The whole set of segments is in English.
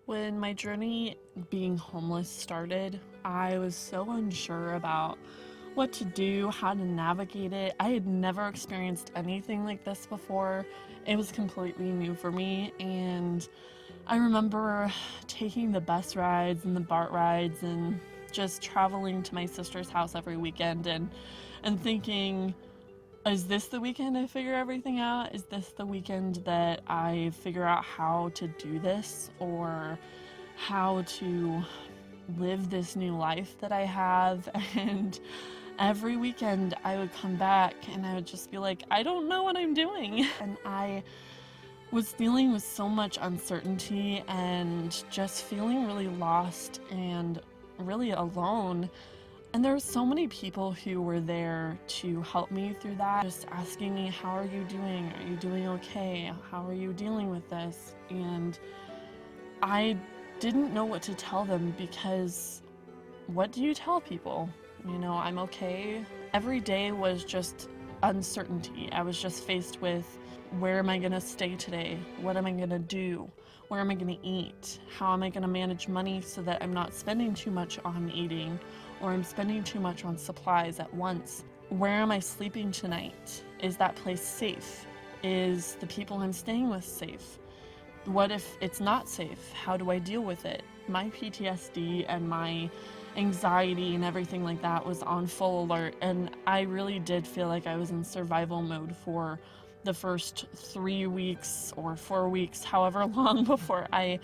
When my journey being homeless started, I was so unsure about what to do, how to navigate it. I had never experienced anything like this before. It was completely new for me, and I remember taking the bus rides and the BART rides and just traveling to my sister's house every weekend and thinking, is this the weekend I figure everything out? Is this the weekend that I figure out how to do this or how to live this new life that I have? And every weekend I would come back and I would just be like, I don't know what I'm doing. And I was dealing with so much uncertainty and just feeling really lost and really alone. And there were so many people who were there to help me through that, just asking me, how are you doing? Are you doing okay? How are you dealing with this? And I didn't know what to tell them because what do you tell people? You know, I'm okay. Every day was just uncertainty. I was just faced with, where am I going to stay today? What am I going to do? Where am I going to eat? How am I going to manage money so that I'm not spending too much on eating or I'm spending too much on supplies at once? Where am I sleeping tonight? Is that place safe? Is the people I'm staying with safe? What if it's not safe? How do I deal with it? My PTSD and my anxiety and everything like that was on full alert, and I really did feel like I was in survival mode for the first 3 weeks or 4 weeks, however long before I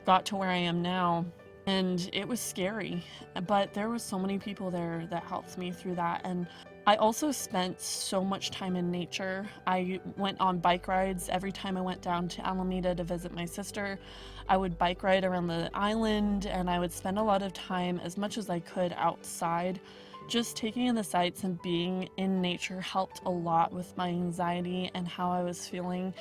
got to where I am now. And it was scary, but there was so many people there that helped me through that. And I also spent so much time in nature. I went on bike rides every time I went down to Alameda to visit my sister. I would bike ride around the island and I would spend a lot of time, as much as I could, outside. Just taking in the sights and being in nature helped a lot with my anxiety and how I was feeling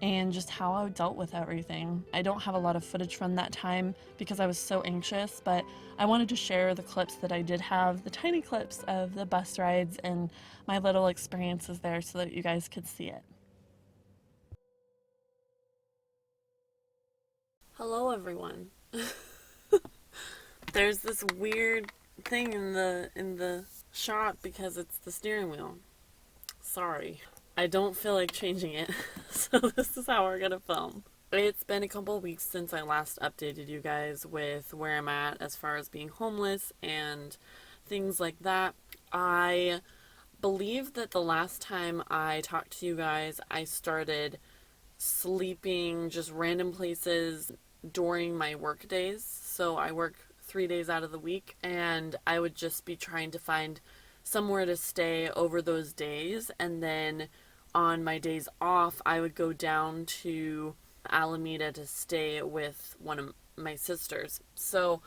and just how I dealt with everything. I don't have a lot of footage from that time because I was so anxious, but I wanted to share the clips that I did have, the tiny clips of the bus rides and my little experiences there so that you guys could see it. Hello everyone. There's this weird thing in the shot because it's the steering wheel. Sorry. I don't feel like changing it. So this is how we're gonna film. It's been a couple of weeks since I last updated you guys with where I'm at as far as being homeless and things like that. I believe that the last time I talked to you guys, I started sleeping just random places during my work days. So I work 3 days out of the week, and I would just be trying to find somewhere to stay over those days. And then on my days off, I would go down to Alameda to stay with one of my sisters. So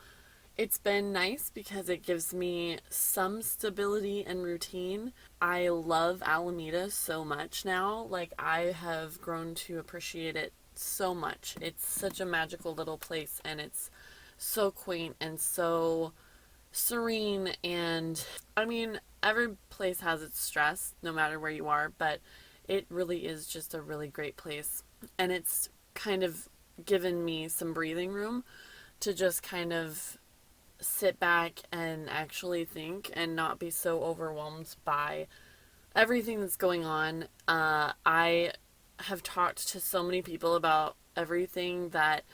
it's been nice because it gives me some stability and routine. I love Alameda so much now. Like, I have grown to appreciate it so much. It's such a magical little place, and it's so quaint and so serene. And I mean, every place has its stress, no matter where you are, but it really is just a really great place. And it's kind of given me some breathing room to just kind of sit back and actually think and not be so overwhelmed by everything that's going on. I have talked to so many people about everything that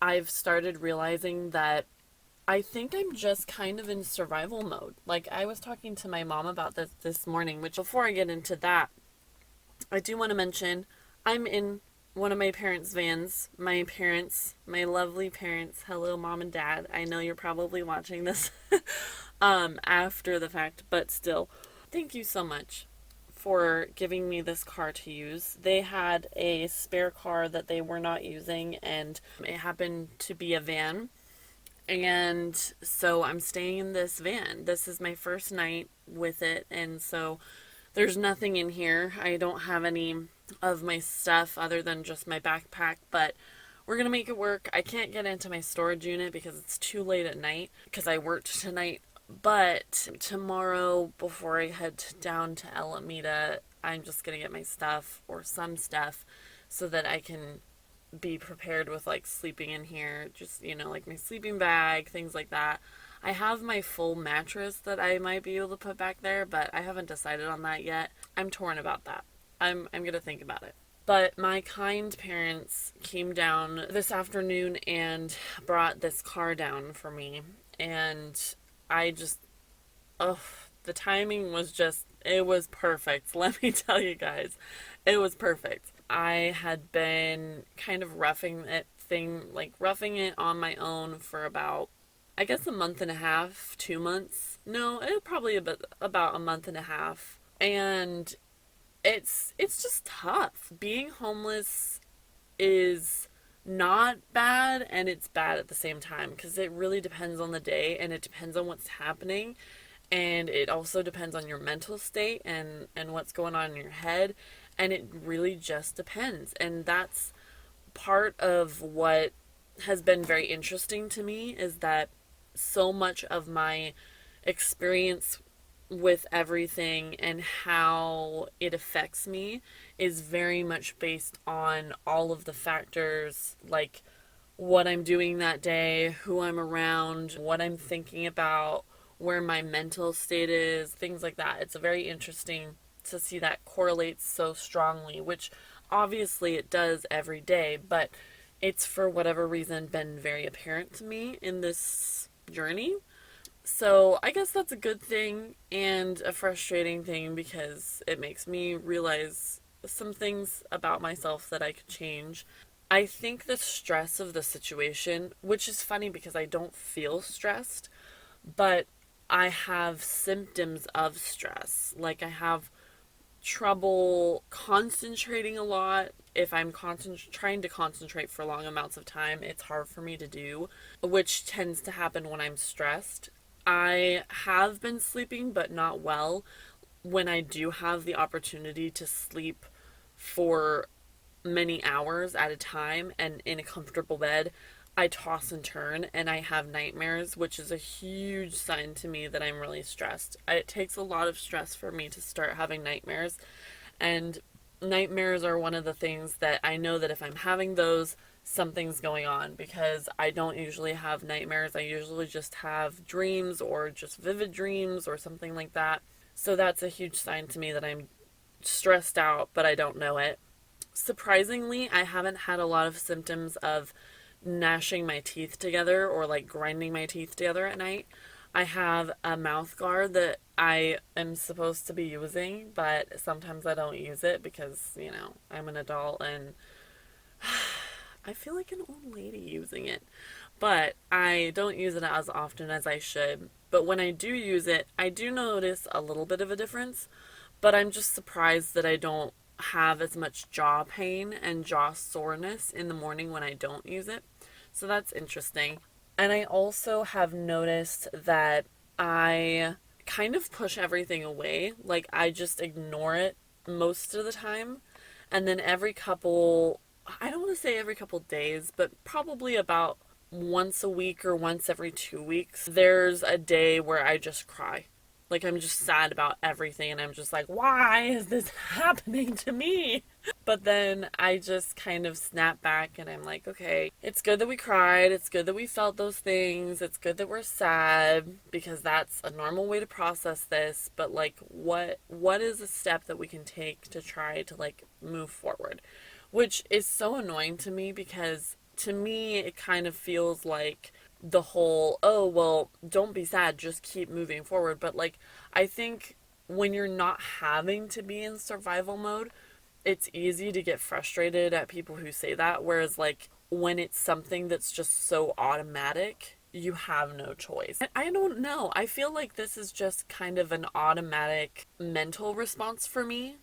I've started realizing that I think I'm just kind of in survival mode. Like, I was talking to my mom about this morning, which before I get into that, I do want to mention I'm in one of my parents' vans. My parents, my lovely parents, hello mom and dad. I know you're probably watching this after the fact, but still, thank you so much for giving me this car to use. They had a spare car that they were not using, and it happened to be a van. And so I'm staying in this van. This is my first night with it, and so there's nothing in here. I don't have any of my stuff other than just my backpack, but we're gonna make it work. I can't get into my storage unit because it's too late at night because I worked tonight. But tomorrow, before I head down to Alameda, I'm just gonna get my stuff or some stuff so that I can be prepared with like sleeping in here, just, you know, like my sleeping bag, things like that. I have my full mattress that I might be able to put back there, but I haven't decided on that yet. I'm torn about that. I'm going to think about it. But my kind parents came down this afternoon and brought this car down for me. And I just, oh, the timing was just, it was perfect. Let me tell you guys, it was perfect. I had been kind of roughing it on my own for about, I guess, a month and a half, 2 months. No, it was probably about a month and a half. And it's just tough. Being homeless is not bad and it's bad at the same time because it really depends on the day and it depends on what's happening, and it also depends on your mental state and what's going on in your head, and it really just depends. And that's part of what has been very interesting to me, is that so much of my experience with everything and how it affects me is very much based on all of the factors, like what I'm doing that day, who I'm around, what I'm thinking about, where my mental state is, things like that. It's very interesting to see that correlates so strongly, which obviously it does every day, but it's for whatever reason been very apparent to me in this journey. So I guess that's a good thing and a frustrating thing because it makes me realize some things about myself that I could change. I think the stress of the situation, which is funny because I don't feel stressed, but I have symptoms of stress. Like I have trouble concentrating a lot. If I'm trying to concentrate for long amounts of time, it's hard for me to do, which tends to happen when I'm stressed. I have been sleeping, but not well. When I do have the opportunity to sleep for many hours at a time and in a comfortable bed, I toss and turn and I have nightmares, which is a huge sign to me that I'm really stressed. It takes a lot of stress for me to start having nightmares, and nightmares are one of the things that I know that if I'm having those, something's going on, because I don't usually have nightmares. I usually just have dreams or just vivid dreams or something like that. So that's a huge sign to me that I'm stressed out, but I don't know it. Surprisingly, I haven't had a lot of symptoms of gnashing my teeth together or like grinding my teeth together at night. I have a mouth guard that I am supposed to be using, but sometimes I don't use it because, you know, I'm an adult and I feel like an old lady using it. But I don't use it as often as I should. But when I do use it, I do notice a little bit of a difference. But I'm just surprised that I don't have as much jaw pain and jaw soreness in the morning when I don't use it. So that's interesting. And I also have noticed that I kind of push everything away. Like I just ignore it most of the time. And then I don't want to say every couple days, but probably about once a week or once every 2 weeks, there's a day where I just cry. Like I'm just sad about everything and I'm just like, why is this happening to me? But then I just kind of snap back and I'm like, okay, it's good that we cried. It's good that we felt those things. It's good that we're sad because that's a normal way to process this. But like, what is a step that we can take to try to like move forward? Which is so annoying to me because to me it kind of feels like the whole, oh, well, don't be sad, just keep moving forward. But like, I think when you're not having to be in survival mode, it's easy to get frustrated at people who say that. Whereas like when it's something that's just so automatic, you have no choice. And I don't know. I feel like this is just kind of an automatic mental response for me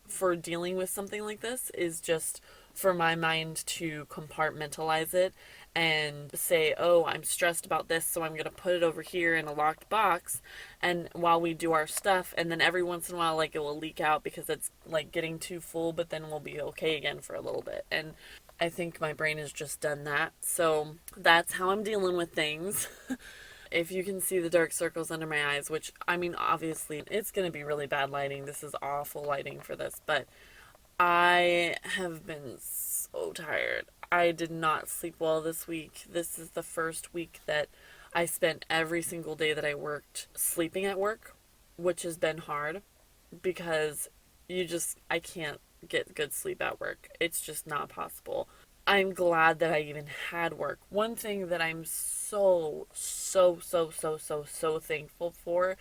for dealing with something like this, is just for my mind to compartmentalize it and say, oh, I'm stressed about this, so I'm going to put it over here in a locked box, and while we do our stuff, and then every once in a while, like, it will leak out because it's, like, getting too full, but then we'll be okay again for a little bit. And I think my brain has just done that. So that's how I'm dealing with things. If you can see the dark circles under my eyes, which, I mean, obviously, it's going to be really bad lighting. This is awful lighting for this, but I have been so tired. I did not sleep well this week. This is the first week that I spent every single day that I worked sleeping at work, which has been hard because I can't get good sleep at work. It's just not possible. I'm glad that I even had work. One thing that I'm so thankful for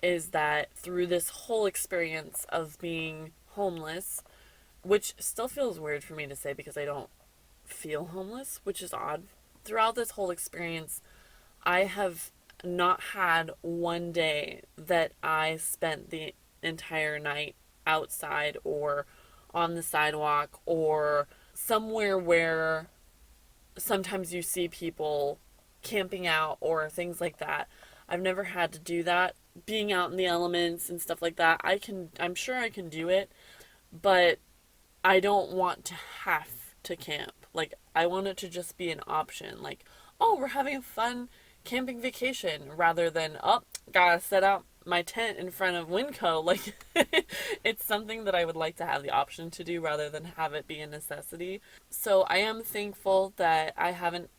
is that through this whole experience of being homeless, which still feels weird for me to say because I don't feel homeless, which is odd. Throughout this whole experience, I have not had one day that I spent the entire night outside or on the sidewalk or somewhere where sometimes you see people camping out or things like that. I've never had to do that. Being out in the elements and stuff like that, I'm sure I can do it, but I don't want to have to camp. Like, I want it to just be an option. Like, oh, we're having a fun camping vacation rather than, oh, gotta set out my tent in front of Winco. Like, it's something that I would like to have the option to do rather than have it be a necessity. So I am thankful that I haven't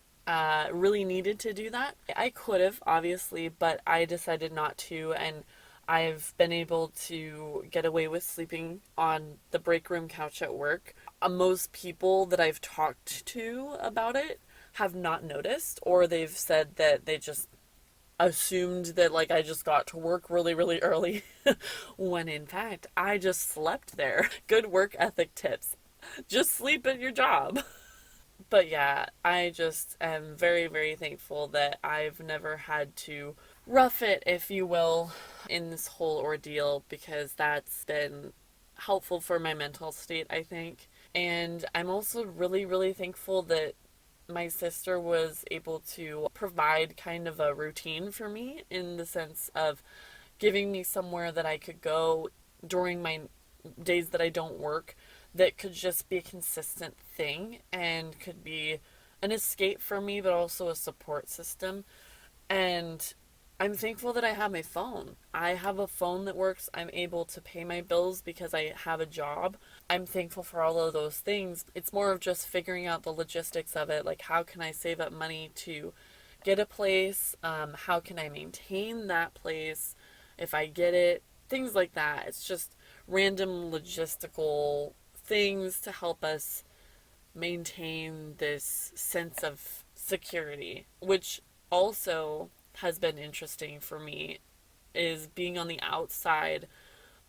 really needed to do that. I could have, obviously, but I decided not to, and I've been able to get away with sleeping on the break room couch at work. Most people that I've talked to about it have not noticed, or they've said that they just assumed that like I just got to work really early when in fact I just slept there. Good work ethic tips. Just sleep at your job. But yeah, I just am very thankful that I've never had to rough it, if you will, in this whole ordeal because that's been helpful for my mental state, I think. And I'm also really thankful that my sister was able to provide kind of a routine for me in the sense of giving me somewhere that I could go during my days that I don't work that could just be a consistent thing and could be an escape for me, but also a support system. And I'm thankful that I have my phone. I have a phone that works. I'm able to pay my bills because I have a job. I'm thankful for all of those things. It's more of just figuring out the logistics of it. Like, how can I save up money to get a place? How can I maintain that place if I get it? Things like that. It's just random logistical things to help us maintain this sense of security, which also has been interesting for me is being on the outside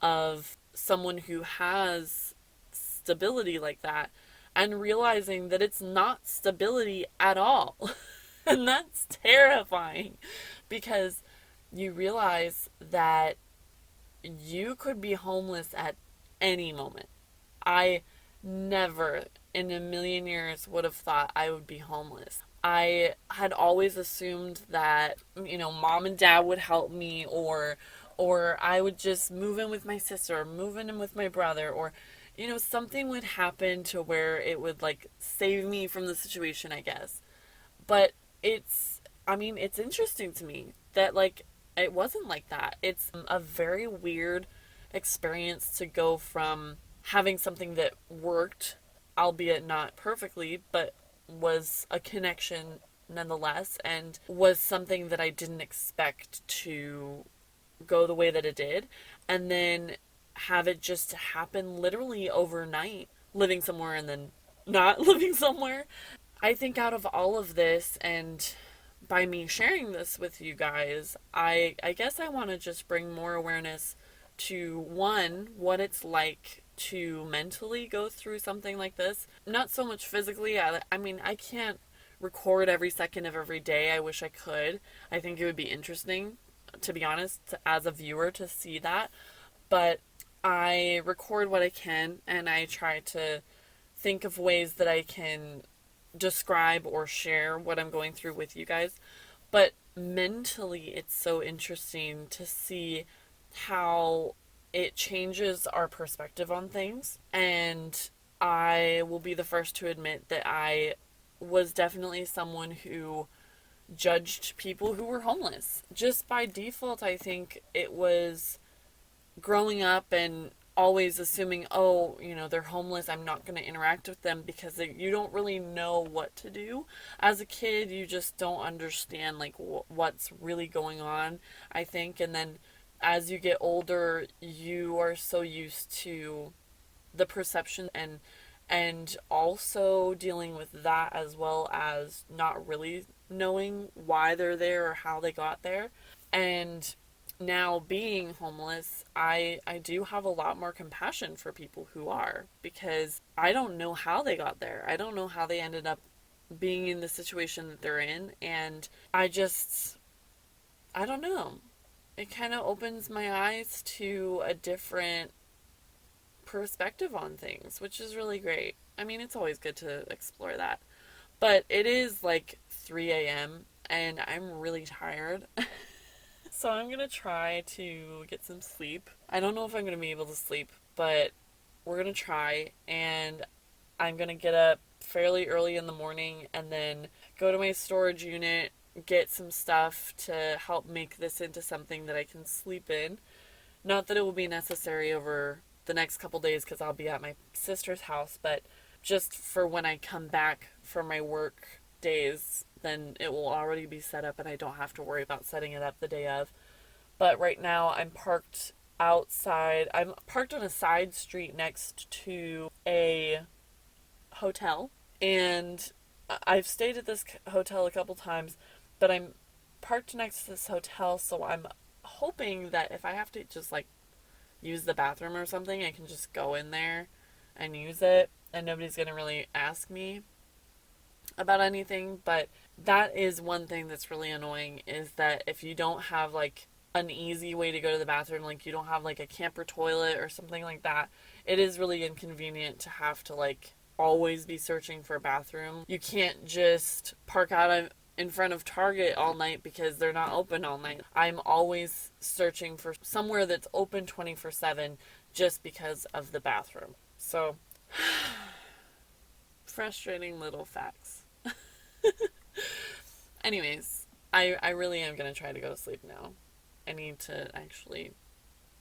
of someone who has stability like that and realizing that it's not stability at all. And that's terrifying because you realize that you could be homeless at any moment. I never in a million years would have thought I would be homeless. I had always assumed that, mom and dad would help me or I would just move in with my sister or move in with my brother or something would happen to where it would like save me from the situation, I guess. But it's interesting to me that like it wasn't like that. It's a very weird experience to go from having something that worked, albeit not perfectly, but was a connection nonetheless, and was something that I didn't expect to go the way that it did, and then have it just happen literally overnight, living somewhere and then not living somewhere. I think out of all of this, and by me sharing this with you guys, I guess I want to just bring more awareness to one, what it's like to mentally go through something like this. Not so much physically. I mean, I can't record every second of every day. I wish I could. I think it would be interesting, to be honest, as a viewer to see that. But I record what I can and I try to think of ways that I can describe or share what I'm going through with you guys. But mentally, it's so interesting to see how it changes our perspective on things. And I will be the first to admit that I was definitely someone who judged people who were homeless. Just by default, I think it was growing up and always assuming, oh, they're homeless, I'm not going to interact with them, because you don't really know what to do. As a kid, you just don't understand like what's really going on, I think. And then as you get older, you are so used to the perception, and also dealing with that, as well as not really knowing why they're there or how they got there. And now being homeless, I do have a lot more compassion for people who are, because I don't know how they got there. I don't know how they ended up being in the situation that they're in, and I don't know. It kind of opens my eyes to a different perspective on things, which is really great. I mean, it's always good to explore that. But it is like 3 a.m. and I'm really tired. So I'm going to try to get some sleep. I don't know if I'm going to be able to sleep, but we're going to try. And I'm going to get up fairly early in the morning and then go to my storage unit, get some stuff to help make this into something that I can sleep in. Not that it will be necessary over the next couple days, because I'll be at my sister's house, but just for when I come back from my work days, then it will already be set up and I don't have to worry about setting it up the day of. But right now I'm parked outside. I'm parked on a side street next to a hotel, and I've stayed at this hotel a couple times, but I'm parked next to this hotel, so I'm hoping that if I have to just like use the bathroom or something, I can just go in there and use it, and nobody's gonna really ask me about anything. But that is one thing that's really annoying, is that if you don't have like an easy way to go to the bathroom, like you don't have like a camper toilet or something like that, it is really inconvenient to have to like always be searching for a bathroom. You can't just park out in front of Target all night because they're not open all night. I'm always searching for somewhere that's open 24/7 just because of the bathroom. So, frustrating little facts. Anyways, I really am going to try to go to sleep now. I need to actually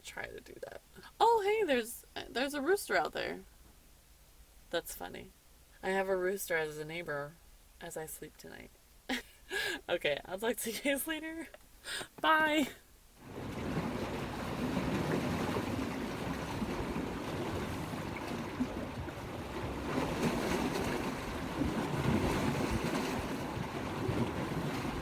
try to do that. Oh, hey, there's a rooster out there. That's funny. I have a rooster as a neighbor as I sleep tonight. Okay, I'll talk to you guys later. Bye.